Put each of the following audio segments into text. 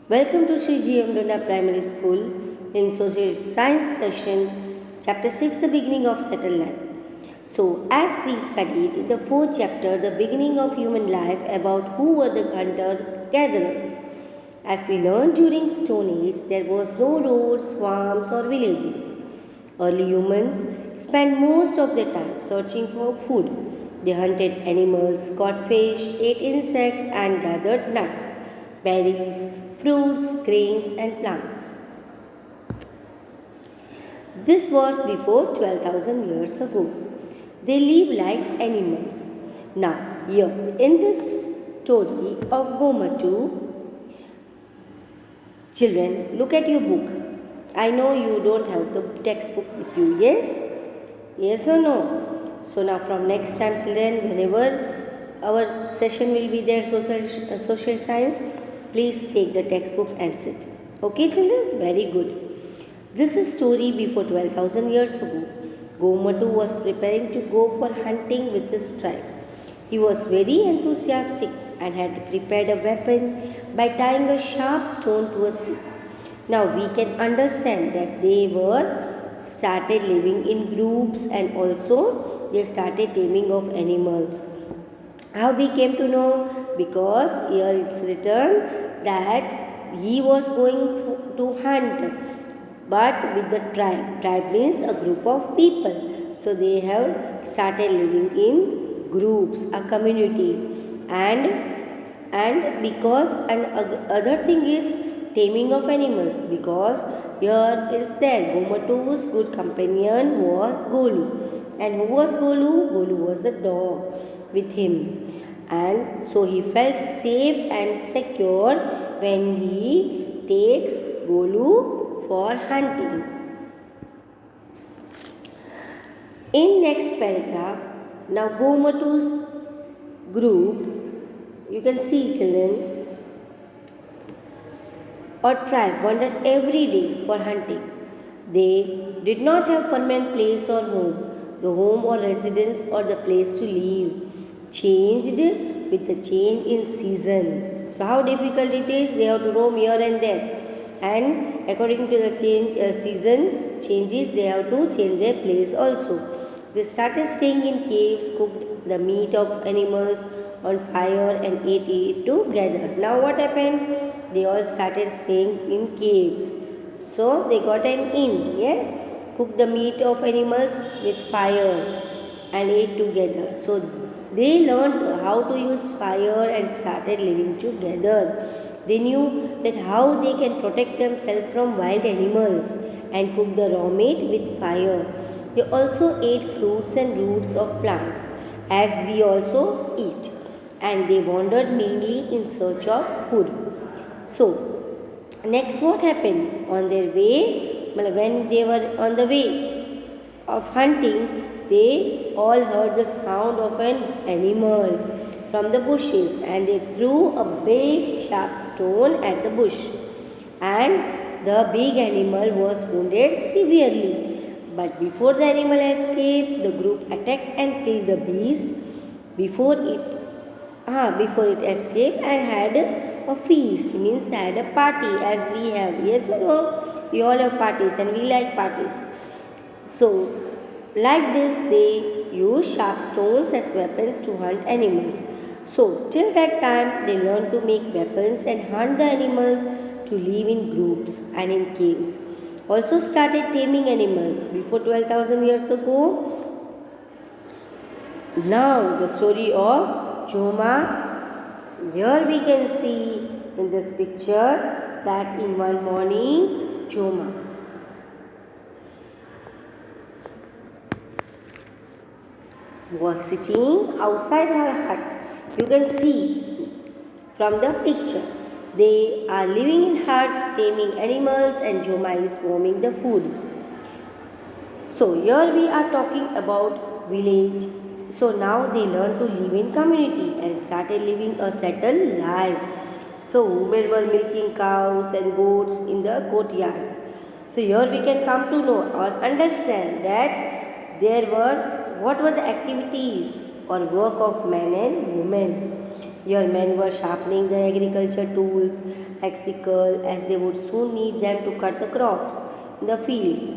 Welcome to Sri G. M. Dunda Primary School in Social Science session, Chapter 6, The Beginning of Settled Life. So, as we studied in the fourth chapter, The Beginning of Human Life, about who were the hunter-gatherers. As we learned during Stone Age, there was no roads, farms or villages. Early humans spent most of their time searching for food. They hunted animals, caught fish, ate insects and gathered nuts, berries, fruits, grains and plants. This was before 12,000 years ago. They lived like animals. Now, here in this story of Gomatu, children, look at your book. I know you don't have the textbook with you, yes? Yes or no? So now from next time, children, whenever our session will be there, social science, please take the textbook and sit. Okay, children? Very good. This is story before 12,000 years ago. Gomatu was preparing to go for hunting with his tribe. He was very enthusiastic and had prepared a weapon by tying a sharp stone to a stick. Now we can understand that they were started living in groups and also they started taming of animals. How we came to know? Because here it's written that he was going to hunt but with the tribe. Tribe means a group of people. So they have started living in groups, a community. And because and other thing is taming of animals, because here is there Gomatu's good companion was Golu. And who was Golu? Golu was the dog with him. And so he felt safe and secure when he takes Golu for hunting. In next paragraph, now Gomatu's group, you can see children, or tribe wandered every day for hunting. They did not have permanent place or home. The home or residence or the place to live changed with the change in season. So how difficult it is, they have to roam here and there. And according to the season changes, they have to change their place also. They started staying in caves, cooked the meat of animals on fire and ate it together. Now what happened? They all started staying in caves. So they got an inn, yes? Cooked the meat of animals with fire and ate together. So they learned how to use fire and started living together. They knew that how they can protect themselves from wild animals and cook the raw meat with fire. They also ate fruits and roots of plants as we also eat, and they wandered mainly in search of food. So, next what happened? On their way, when they were on the way of hunting, they all heard the sound of an animal from the bushes and they threw a big sharp stone at the bush. And the big animal was wounded severely. But before the animal escaped, the group attacked and killed the beast before it escaped and had a feast, means had a party as we have. Yes or no? We all have parties and we like parties. So, like this, they use sharp stones as weapons to hunt animals. So, till that time, they learned to make weapons and hunt the animals to live in groups and in caves. Also started taming animals before 12,000 years ago. Now, the story of Joma. Here we can see in this picture that in one morning, Joma was sitting outside her hut. You can see from the picture. They are living in huts, taming animals, and Joma is warming the food. So here we are talking about village. So now they learn to live in community and started living a settled life. So women were milking cows and goats in the courtyards. So here we can come to know or understand that what were the activities or work of men and women. Here men were sharpening the agriculture tools like sickle, as they would soon need them to cut the crops in the fields.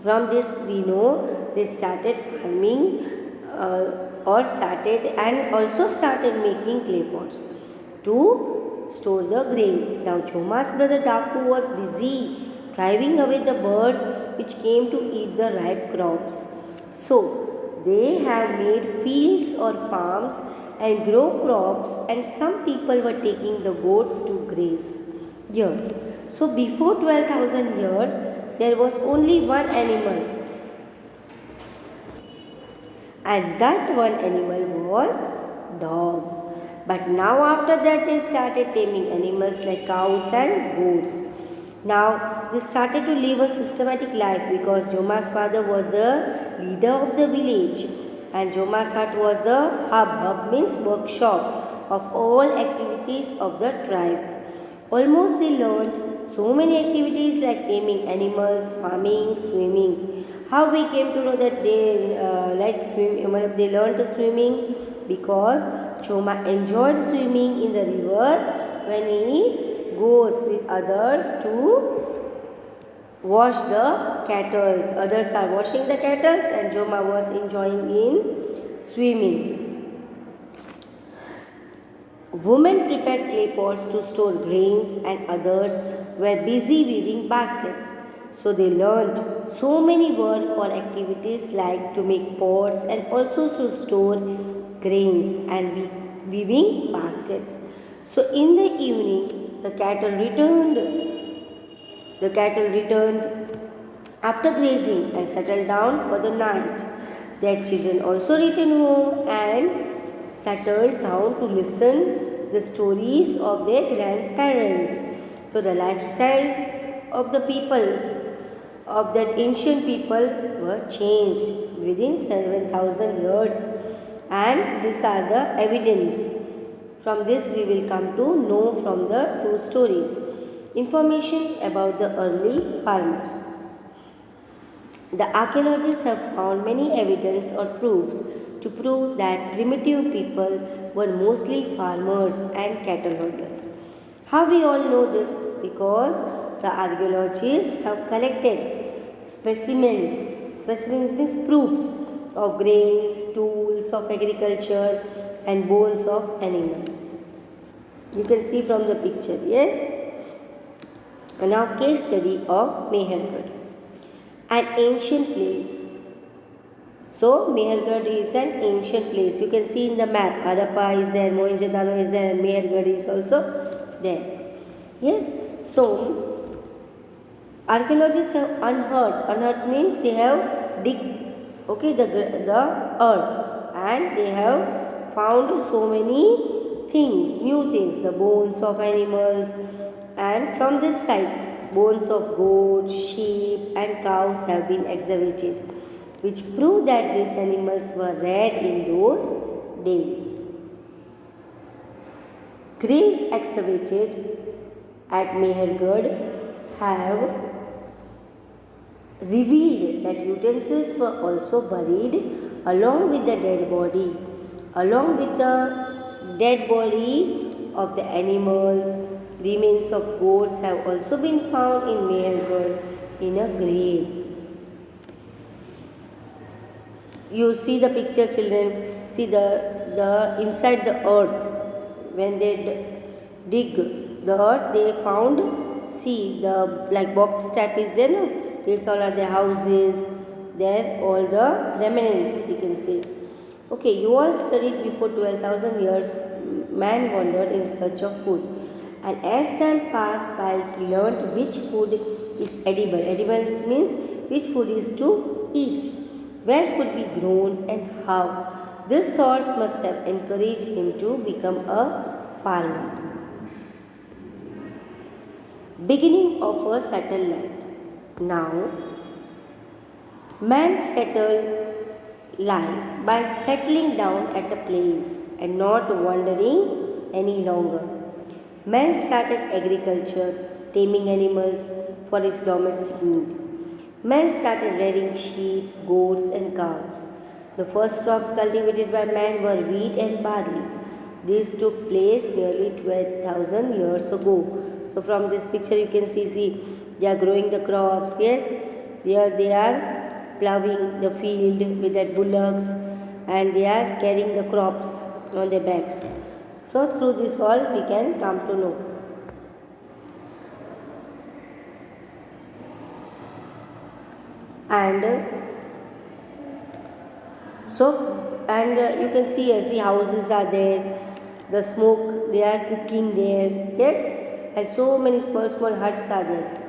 From this we know they started farming or started and also started making clay pots to store the grains. Now Joma's brother Daku was busy driving away the birds which came to eat the ripe crops. So they have made fields or farms and grow crops, and some people were taking the goats to graze here. So before 12,000 years there was only one animal, and that one animal was dog. But now after that they started taming animals like cows and goats. Now they started to live a systematic life because Joma's father was the leader of the village, and Joma's hut was the hub. Hub means workshop of all activities of the tribe. Almost they learned so many activities like taming animals, farming, swimming. How we came to know that they like swim? They learned swimming because Choma enjoyed swimming in the river when he goes with others to wash the cattle. Others are washing the cattle and Joma was enjoying in swimming. Women prepared clay pots to store grains and others were busy weaving baskets. So they learned so many work or activities like to make pots and also to store grains and weaving baskets. So in the evening the cattle returned after grazing and settled down for the night. Their children also returned home and settled down to listen the stories of their grandparents. So the lifestyle of the people of that ancient people were changed within 7,000 years, and these are the evidence. From this we will come to know from the two stories information about the early farmers. The archaeologists have found many evidence or proofs to prove that primitive people were mostly farmers and cattle herders. How we all know this? Because the archaeologists have collected specimens. Specimens means proofs of grains, tools of agriculture and bones of animals. You can see from the picture, yes? And now case study of Mehergarh, an ancient place. So Mehergarh is an ancient place. You can see in the map, Harappa is there, Mohenjo-daro is there, and Mehergarh is also there. Yes. So archaeologists have unearthed. Unearthed means they have digged, the earth, and they have found so many things, new things, the bones of animals, and from this site, bones of goats, sheep, and cows have been excavated, which prove that these animals were rare in those days. Graves excavated at Mehergarh have revealed that utensils were also buried along with the dead body. Along with the dead body of the animals, remains of goats have also been found in Mehergarh in a grave. You see the picture, children. See the inside the earth. When they dig the earth, they found, see the like box type is there, no? These all are the houses. There all the remnants we can see. Okay, you all studied before 12,000 years. Man wandered in search of food, and as time passed by, he learned which food is edible. Edible means which food is to eat, where could be grown, and how. These thoughts must have encouraged him to become a farmer. Beginning of a settled land. Now, man settled life by settling down at a place and not wandering any longer. Man started agriculture, taming animals for his domestic need. Man started rearing sheep, goats, and cows. The first crops cultivated by man were wheat and barley. This took place nearly 12,000 years ago. So from this picture you can see they are growing the crops. Yes, here they are ploughing the field with their bullocks and they are carrying the crops on their backs. So through this all we can come to know. And you can see houses are there, the smoke they are cooking there, yes, and so many small huts are there.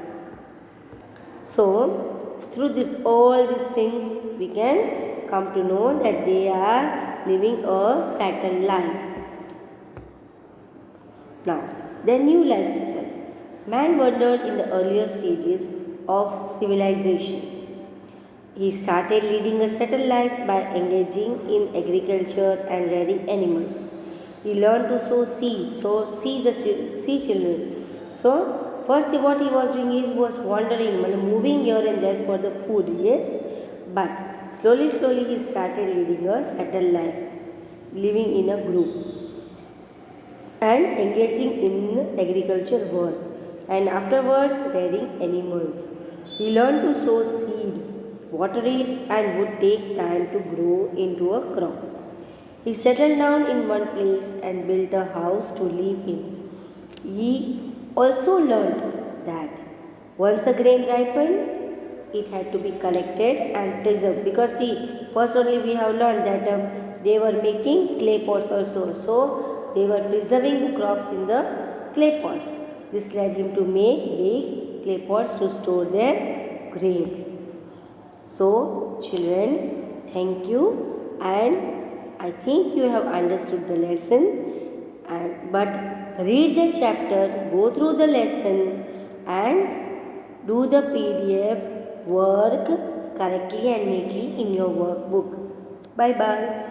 So through this all these things we can come to know that they are living a Saturn life. Now their new lifestyle. Man wandered in the earlier stages of civilization. He started leading a settled life by engaging in agriculture and rearing animals. He learned to sow seeds, see children. So first what he was doing is was wandering, moving here and there for the food, yes. But slowly he started leading a settled life, living in a group and engaging in agriculture work, and afterwards rearing animals. He learned to sow seed, water it, and would take time to grow into a crop. He settled down in one place and built a house to live in. He also learned that once the grain ripened, it had to be collected and preserved, because see, first only we have learned that they were making clay pots also, so they were preserving the crops in the clay pots. This led him to make big clay pots to store their grain. So children, thank you, and I think you have understood the lesson, but read the chapter, go through the lesson and do the PDF work correctly and neatly in your workbook. Bye bye.